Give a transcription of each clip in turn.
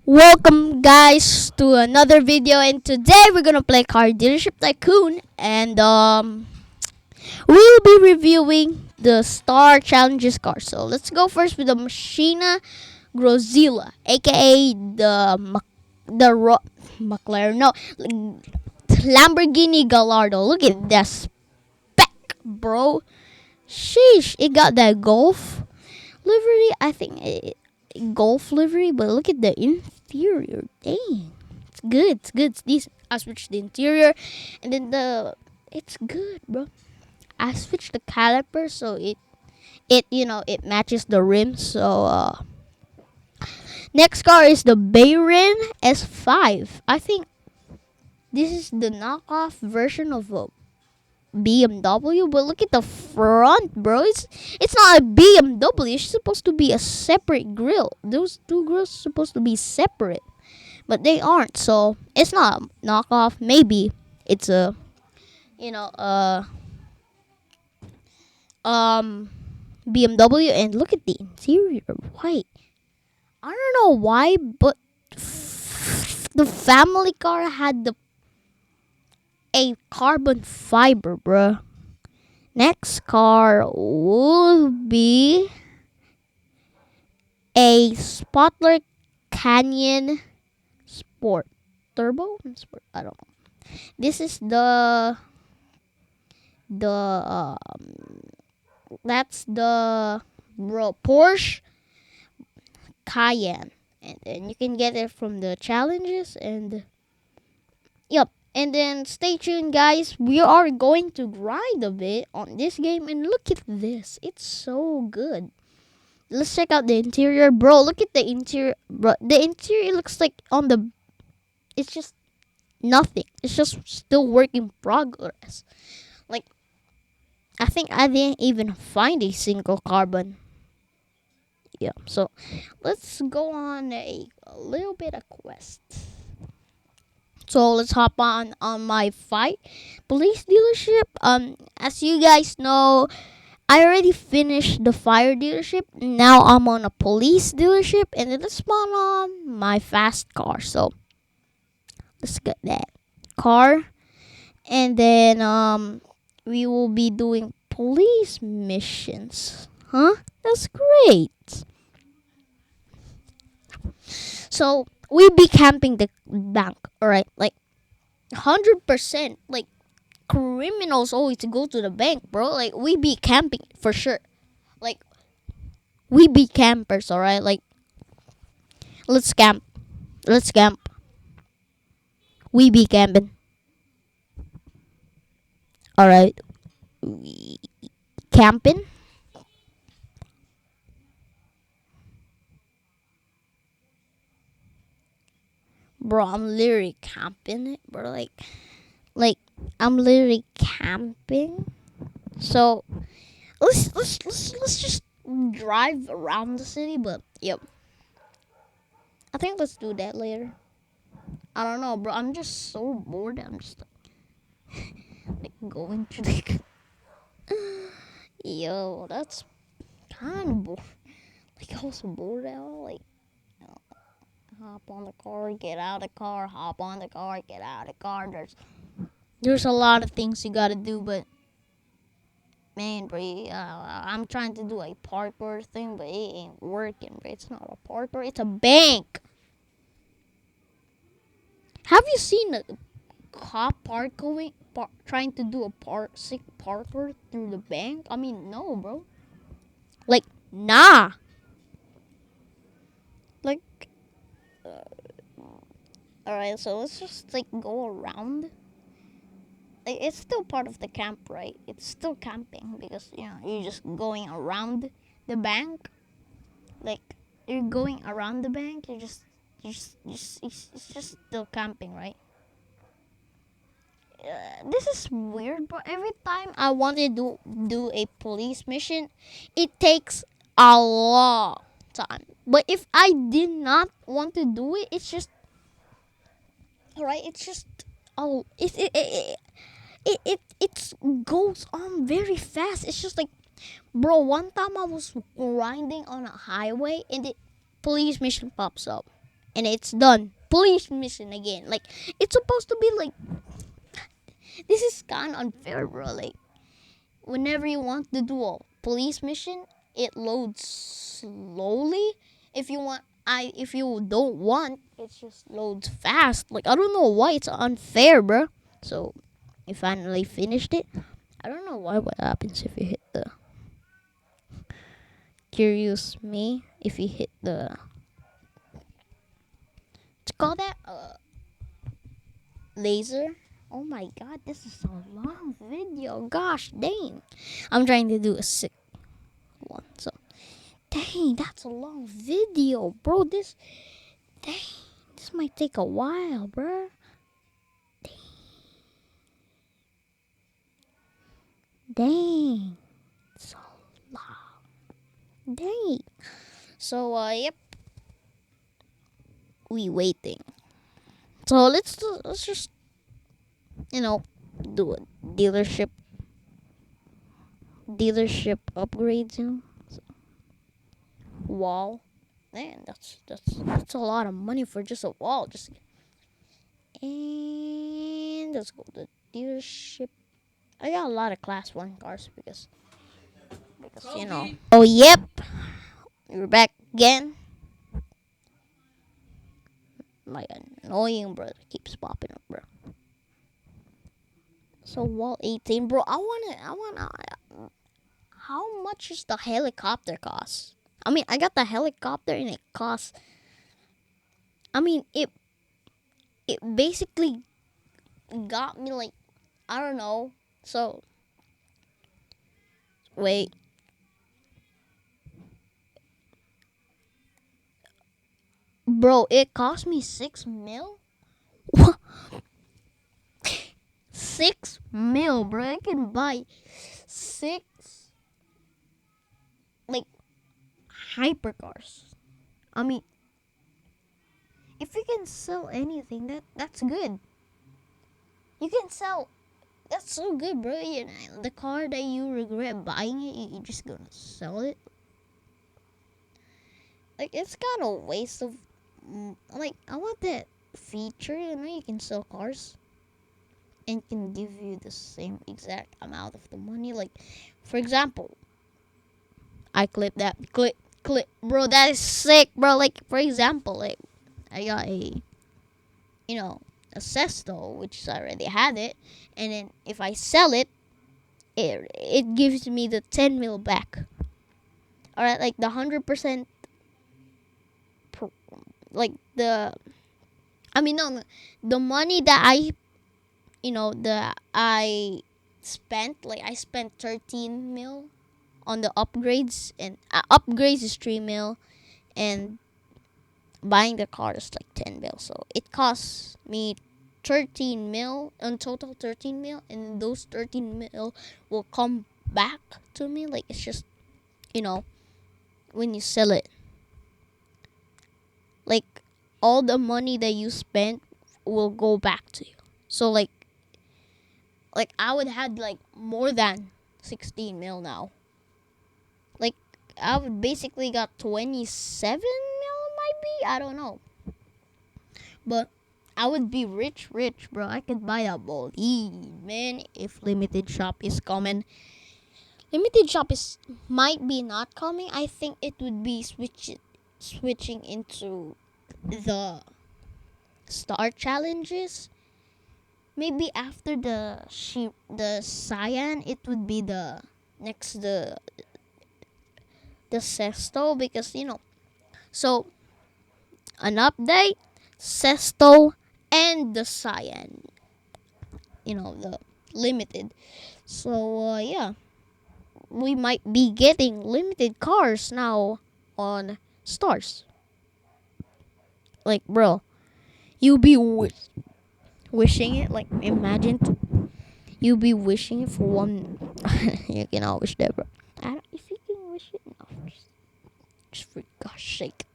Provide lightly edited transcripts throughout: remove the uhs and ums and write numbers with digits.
Welcome guys to another video, and today we're gonna play Car Dealership Tycoon, and we'll be reviewing the Star Challenges car. So let's go first with the Machina Grozilla, aka McLaren, no, Lamborghini Gallardo. Look at that spec, bro. Sheesh, it got that Golf livery. I think Golf livery, but look at the interior. Dang, it's good. It's good. It's decent. I switched the interior, and then it's good, bro. I switched the caliper so it matches the rim. So next car is the Bayron S5. I think this is the knockoff version of a BMW, but look at the front, bro. It's not a BMW. It's supposed to be a separate grill. Those two grills are supposed to be separate, but they aren't. So it's not a knockoff. Maybe it's a you know BMW. And look at the interior, white. I don't know why, but the family car had a carbon fiber, bruh. Next car will be a Spotler Canyon Sport Turbo Sport. I don't know. This is the that's the Porsche Cayenne, and then you can get it from the challenges. And yep. And then stay tuned, guys. We are going to grind a bit on this game. And look at this. It's so good. Let's check out the interior. Bro, look at the interior. Bro, the interior looks like it's just nothing. It's just still work in progress. Like, I think I didn't even find a single carbon. Yeah, so let's go on a little bit of quest. So let's hop on my fight police dealership. As you guys know, I already finished the fire dealership. Now I'm on a police dealership, and then let's spawn on my fast car. So let's get that car, and then we will be doing police missions. Huh? That's great. So we be camping the bank, alright? Like 100%. Like criminals always go to the bank, bro. Like we be camping for sure. Like we be campers, alright? Like let's camp. Let's camp. We be camping. Alright. We camping. Bro, I'm literally camping it, bro. Like I'm literally camping. So let's just drive around the city. But yep, I think let's do that later. I don't know, bro. I'm just so bored. I'm just like going to the yo. That's kind of bored. Like I was bored out. Like hop on the car, get out of the car, hop on the car, get out of the car. There's a lot of things you gotta do, but man, bro, I'm trying to do a parkour thing, but it ain't working, bro. It's not a parkour, it's a bank. Have you seen a cop trying to do a sick parkour through the bank? I mean, no, bro. Like, nah. Like, alright, so let's just like go around. Like, it's still part of the camp, right? It's still camping because you're just going around the bank. Like you're going around the bank. It's just still camping, right? This is weird, but every time I want to do a police mission, it takes a long time. But if I did not want to do it, it's just alright. It's just it goes on very fast. It's just like, bro, one time I was grinding on a highway and the police mission pops up. and it's done. Police mission again. Like, it's supposed to be like, this is kind of unfair, bro. Like, whenever you want to do a police mission, it loads slowly. If you want, if you don't want, it just loads fast. Like, I don't know why it's unfair, bro. So, you finally finished it. I don't know why. What happens if you hit the curious me? If you hit the, let's call that laser. Oh my god, this is a long video. Gosh dang. I'm trying to do a sick one. So, dang, that's a long video, bro. This might take a while, bro. Dang. So long. Dang. So, yep. We waiting. So, let's just, you know, do a dealership upgrades, you know. So, wall. Man, that's a lot of money for just a wall. Just, and let's go to dealership. I got a lot of class 1 cars because you know. Oh yep, we're back again. My annoying brother keeps popping up, bro. So wall 18, bro. I wanna. How much is the helicopter cost? I mean, I got the helicopter and it costs. I mean, it basically got me like, I don't know. So wait, bro, it cost me 6 mil. 6 mil, bro. I can buy 6 like hypercars. I mean, if you can sell anything, that's good. You can sell. That's so good, bro. You know, the car that you regret buying it, you're just gonna sell it. Like, it's kind of a waste of. Like, I want that feature. You know, you can sell cars and can give you the same exact amount of the money. Like, for example, I clip that clip, bro. That is sick, bro. Like, for example, like, I got a, you know, a Sesto, which I already had it, and then if I sell it, it gives me the 10 mil back. All right, like the 100%, like the, I mean, no, the money that I spent, like I spent 13 mil on the upgrades, and upgrades is 3 mil, and buying the car is like 10 mil. So it costs me 13 mil in total, 13 mil, and those 13 mil will come back to me. Like, it's just, you know, when you sell it, like, all the money that you spent will go back to you. So like I would have like more than 16 mil now. Like, I would basically got 27 mil, might be, I don't know, but I would be rich, bro. I could buy a Bolide, man. If limited shop is coming, limited shop is might be not coming. I think it would be switching into the star challenges. Maybe after the cyan, it would be the next the Sesto, because you know. So an update, Sesto, and the cyan. You know, the limited. So yeah, we might be getting limited cars now on stars. Like, bro, you be wishing it. Like, imagine you be wishing it for one. You can always wish that, bro. If you can wish it, no, just for gosh sake,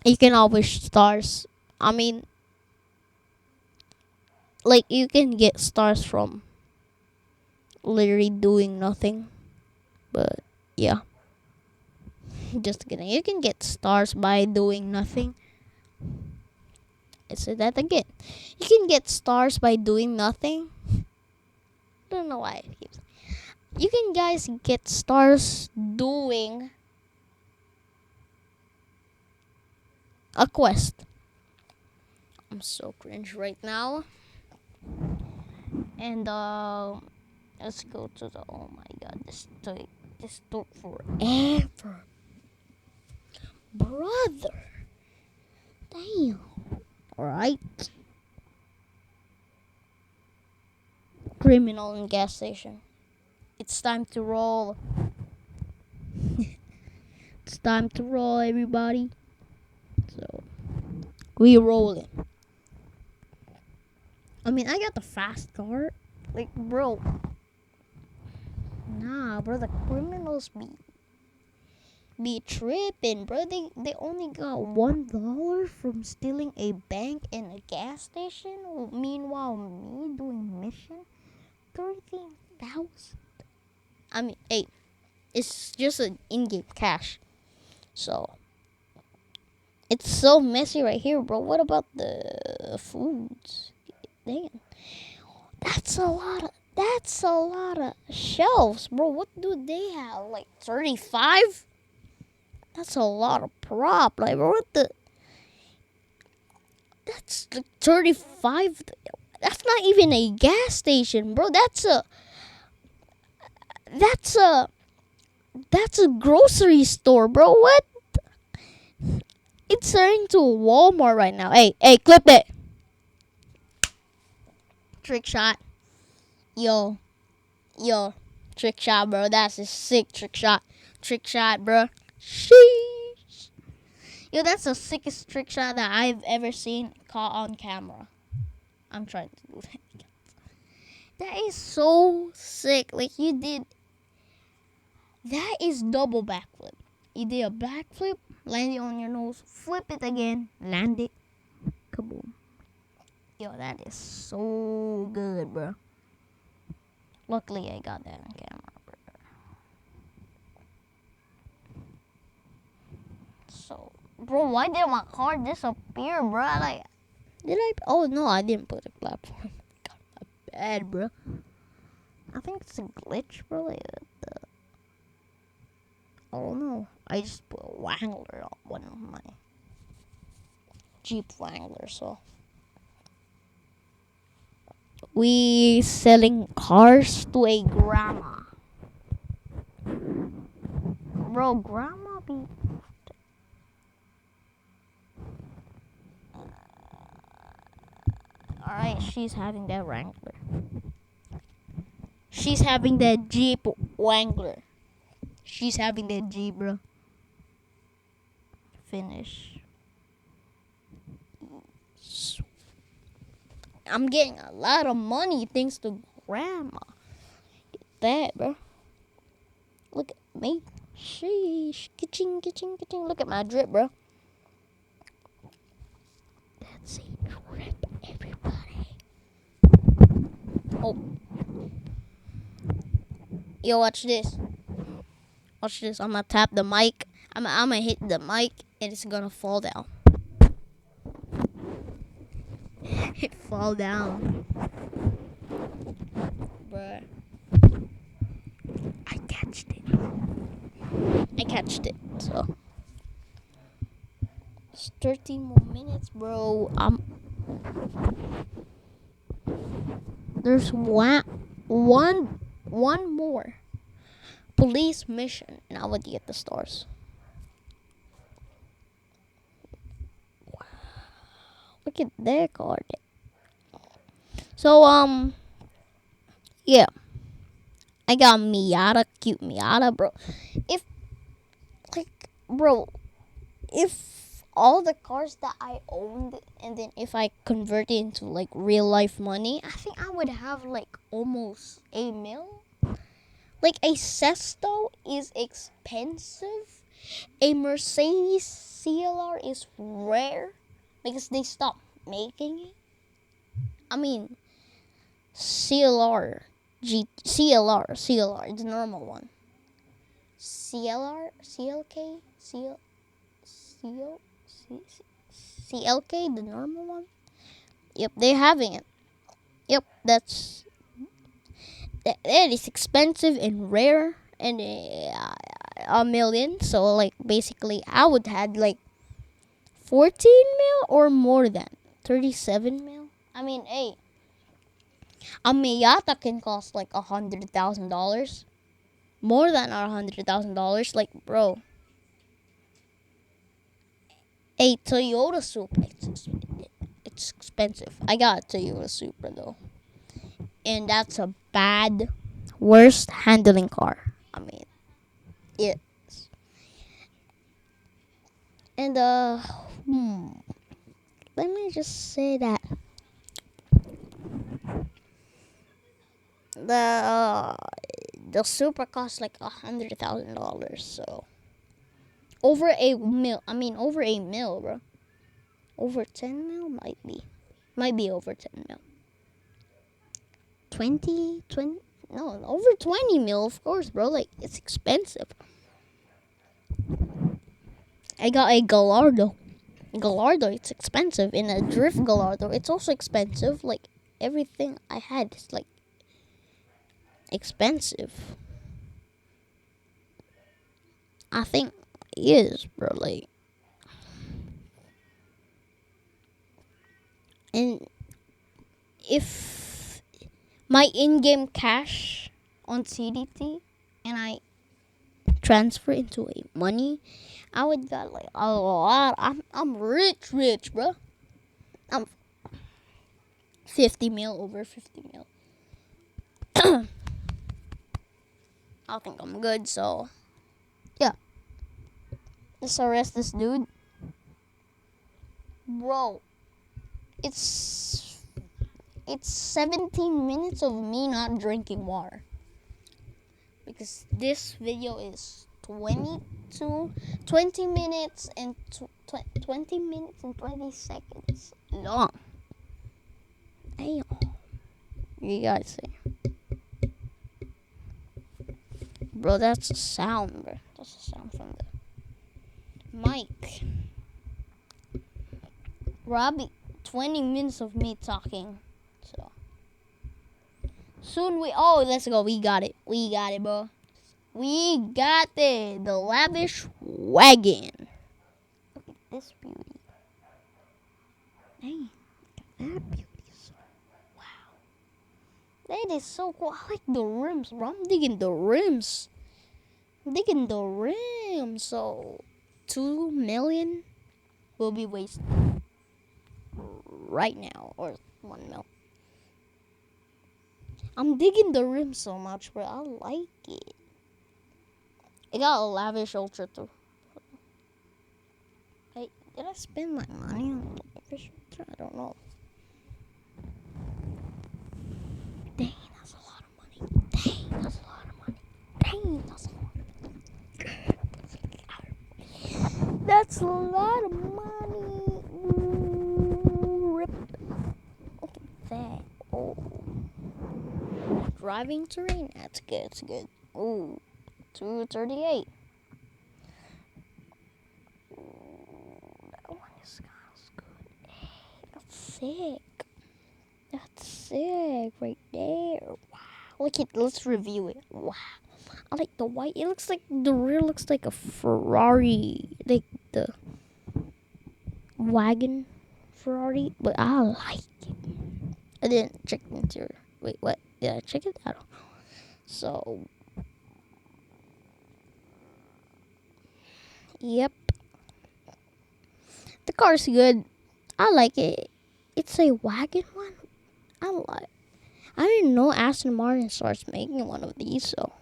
you can always wish stars. I mean, like, you can get stars from literally doing nothing. But yeah. Just kidding. You can get stars by doing nothing. I said that again. You can get stars by doing nothing. Don't know why. You can guys get stars doing a quest. I'm so cringe right now. And let's go to the. Oh my god, this took forever, brother. Damn. All right. Criminal in gas station. It's time to roll. It's time to roll, everybody. So we rolling. I mean, I got the fast car. Like, bro. Nah, bro. The criminals be tripping, bro. They only got $1 from stealing a bank and a gas station. Meanwhile, me doing mission, 13,000. I mean, hey, it's just an in-game cash, so it's so messy right here, bro. What about the foods? Damn, that's a lot of shelves, bro. What do they have? Like 35? That's a lot of prop. Like, bro, what the? That's like 35. That's not even a gas station, bro. That's a grocery store, bro. What? It's turning to a Walmart right now. Hey, clip it. Trick shot. Yo, trick shot, bro. That's a sick trick shot. Trick shot, bro. Sheesh. Yo, that's the sickest trick shot that I've ever seen caught on camera. I'm trying to do that. That is so sick. Like, you did. That is double backflip. You did a backflip, land it on your nose, flip it again, land it, kaboom. Yo, that is so good, bro. Luckily, I got that on camera, bro. So, bro, why did my car disappear, bro? Like, did I? Oh no, I didn't put a platform. God, my bad, bro. I think it's a glitch, bro. Like, oh no, I just put a Wrangler on one of my Jeep Wrangler, so we selling cars to a grandma. Bro, grandma be alright, she's having that Wrangler. She's having that Jeep Wrangler. She's having that Jeep, bro. Finish. I'm getting a lot of money thanks to grandma. Get that, bro. Look at me. Sheesh. Ka-ching, ka-ching, ka-ching. Look at my drip, bro. That's a drip, everybody. Oh. Yo, watch this. Watch this. I'm gonna tap the mic. I'm gonna hit the mic and it's gonna fall down. It fall down. Bruh. I catched it. So it's 13 more minutes, bro. There's one more police mission and I would get the stars. Wow. Look at that card. So yeah. I got Miata, cute Miata, bro. If all the cars that I owned and then if I convert it into like real life money, I think I would have like almost a mil. Like a Sesto is expensive. A Mercedes CLR is rare because they stopped making it. I mean, CLR, CLR, the normal one. CLK, CL, CL, CLK, the normal one. Yep, they're having it. Yep, that is expensive and rare and a million. So like basically, I would had like 14 mil or more than 37 mil. I mean, hey, a Miata can cost like $100,000, more than $100,000. Like, bro, a Toyota Supra, it's expensive. I got a Toyota Supra though, and that's a bad, worst handling car. I mean, it. And let me just say that the the Supra costs like $100,000. So over a mil. I mean, over a mil, bro. Over 10 mil might be over 10 mil. 20, no, over 20 mil, of course, bro. Like, it's expensive. I got a Gallardo. Gallardo, it's expensive. In a drift Gallardo, it's also expensive. Like, everything I had is like expensive. I think it is, bro. Like, and if my in-game cash on CDT and I transfer into a money, I would got like a lot. I'm rich, bro. I'm 50 mil, over 50 mil. I think I'm good. So yeah, let's arrest this dude, bro. It's 17 minutes of me not drinking water because this video is 20 minutes and 20 minutes and 20 seconds long. Damn. You guys see, bro, that's a sound, bro. That's a sound from the mic. Robbie, 20 minutes of me talking. So soon let's go. We got it, bro. We got the lavish wagon. Look at this beauty. Dang, look at that beauty. Wow, that is so cool. I like the rims, bro. I'm digging the rims. So 2 million will be wasted right now, or 1 mil. I'm digging the rim so much, bro. I like it. It got a lavish ultra too. Hey, did I spend my money on the lavish ultra? I don't know. Dang, that's a lot of money. Dang, that's a lot of money. That's a lot of money. Ooh, rip. Look at that. Oh. Driving terrain. That's good. It's good. Ooh. 238. That one is good. Hey, that's sick. That's sick right there. Wow. Look at. Let's review it. Wow. I like the white. It looks like the rear looks like a Ferrari, like the wagon Ferrari, but I like it. I didn't check the interior. Wait, what? Did I check it? I don't know. So, yep. The car's good. I like it. It's a wagon one. I didn't know Aston Martin starts making one of these, so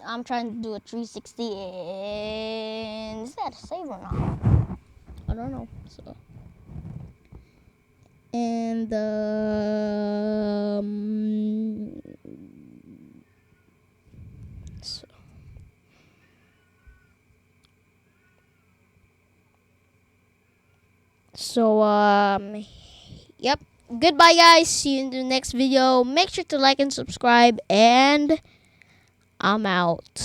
I'm trying to do a 360, and is that a save or not? I don't know. So, and yep. Goodbye, guys. See you in the next video. Make sure to like and subscribe, and I'm out.